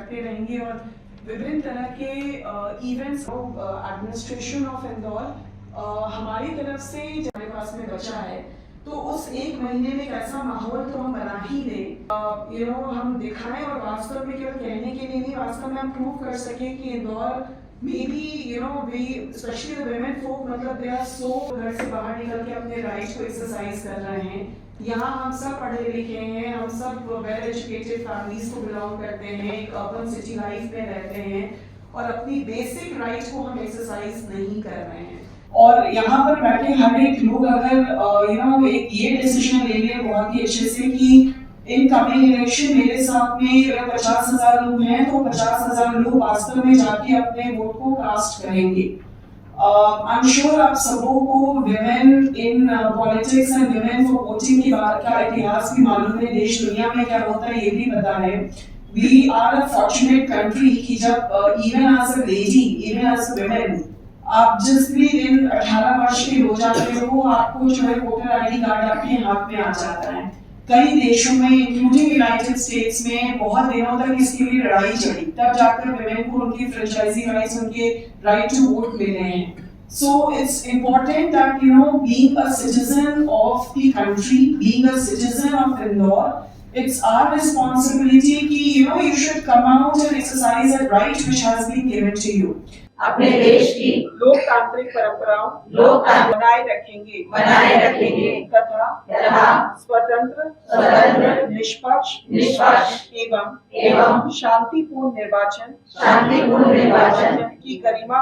करते रहेंगे और विभिन्न तरह के इवेंट्स एडमिनिस्ट्रेशन ऑफ इंदौर हमारी तरफ से हमारे पास में बचा है, तो उस एक महीने में एक ऐसा माहौल तो हम बना ही दें, हम दिखाएं और वास्तव में केवल कहने के लिए नहीं, वास्तव में हम प्रूव कर सके कि Indore maybe we especially the women folk मतलब they are so घर से बाहर निकल के अपने राइट्स को एक्सरसाइज कर रहे हैं। यहाँ हम सब पढ़े लिखे हैं, हम सब वेल एजुकेटेड फैमिलीज को बिलोंग करते हैं, एक अर्बन सिटी लाइफ में रहते हैं और अपनी बेसिक राइट्स को हम एक्सरसाइज नहीं कर रहे हैं। और यहाँ पर बैठे हर एक लोग अगर एक ये डिसीजन ले लिया बहुत ही अच्छे से कि इन कमिंग इलेक्शन मेरे साथ में अगर 50,000 लोग हैं तो 50,000 लोग वास्तव में जाके अपने वोट को कास्ट करेंगे। आई एम श्योर आप सबों को women in politics and women for voting की बात का इतिहास भी मालूम है, देश दुनिया में क्या होता है ये भी पता है। We are a fortunate country कि जब even as a lady, even as a women, आप जिस भी दिन 18 वर्ष के हो जाते हो आपको जो है वोटर आईडी कार्ड आपके हाथ में आ जाता है। कई देशों में इंक्लूडिंग यूनाइटेड स्टेट्स में बहुत दिनों तक इसके लिए लड़ाई चली, तब जाकर विमेन को उनकी फ्रेंचाइजी राइट्स, उनके राइट टू वोट मिले हैं। So it's important that being a citizen of the country, being a citizen of Indore, it's our responsibility कि you should come out and exercise a right which has been given to you. अपने देश की लोकतांत्रिक परंपराओं बनाए रखेंगे तथा स्वतंत्र निष्पक्ष एवं शांतिपूर्ण निर्वाचन की गरिमा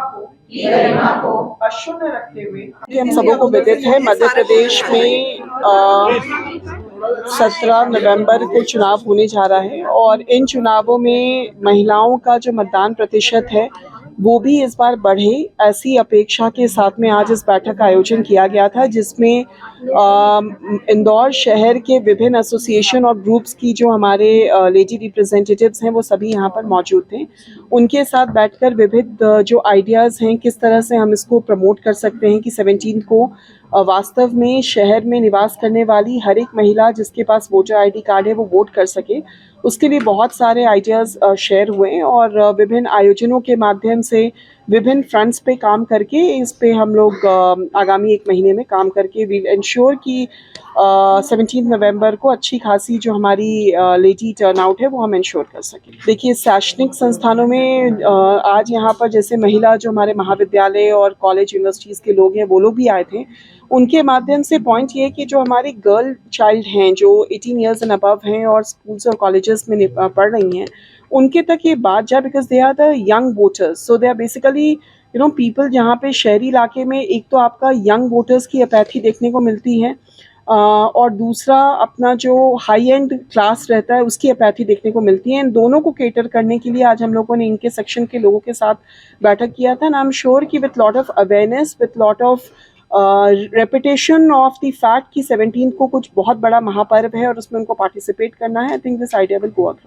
को अक्षुण्ण रखते हुए हम सबों को विदित है मध्य प्रदेश में 17 नवंबर को चुनाव होने जा रहा है और इन चुनावों में महिलाओं का जो मतदान प्रतिशत है वो भी इस बार बढ़े, ऐसी अपेक्षा के साथ में आज इस बैठक का आयोजन किया गया था, जिसमें इंदौर शहर के विभिन्न एसोसिएशन और ग्रुप्स की जो हमारे लेडी रिप्रेजेंटेटिव्स हैं वो सभी यहाँ पर मौजूद थे। उनके साथ बैठकर विविध जो आइडियाज़ हैं किस तरह से हम इसको प्रमोट कर सकते हैं कि 17 को वास्तव में शहर में निवास करने वाली हर एक महिला जिसके पास वोटर आईडी कार्ड है वो वोट कर सके, उसके लिए बहुत सारे आइडियाज़ शेयर हुए और विभिन्न आयोजनों के माध्यम से विभिन्न फ्रंट्स पे काम करके इस पे हम लोग आगामी एक महीने में काम करके वील इंश्योर कि 17 नवंबर को अच्छी खासी जो हमारी लेडी टर्नआउट है वो हम इंश्योर कर सकें। देखिए, शैक्षणिक संस्थानों में आज यहाँ पर जैसे महिला जो हमारे महाविद्यालय और कॉलेज यूनिवर्सिटीज़ के लोग हैं वो लोग भी आए थे, उनके माध्यम से पॉइंट ये है कि जो हमारी गर्ल चाइल्ड हैं जो 18 ईयर्स एंड अबव हैं और स्कूल्स और कॉलेजेस में पढ़ रही हैं, उनके तक ये बात जाए because they are the young voters. So they are basically people जहाँ पे शहरी इलाके में एक तो आपका यंग वोटर्स की अपैथी देखने को मिलती है और दूसरा अपना जो हाई एंड क्लास रहता है उसकी अपैथी देखने को मिलती है। इन दोनों को केटर करने के लिए आज हम लोगों ने इनके सेक्शन के लोगों के साथ बैठक किया था। एंड आई एम श्योर कि with lot of awareness, with lot of reputation of the fact कि 17 को कुछ बहुत बड़ा महापर्व है और उसमें उनको पार्टिसिपेट करना है, I think this idea will go across.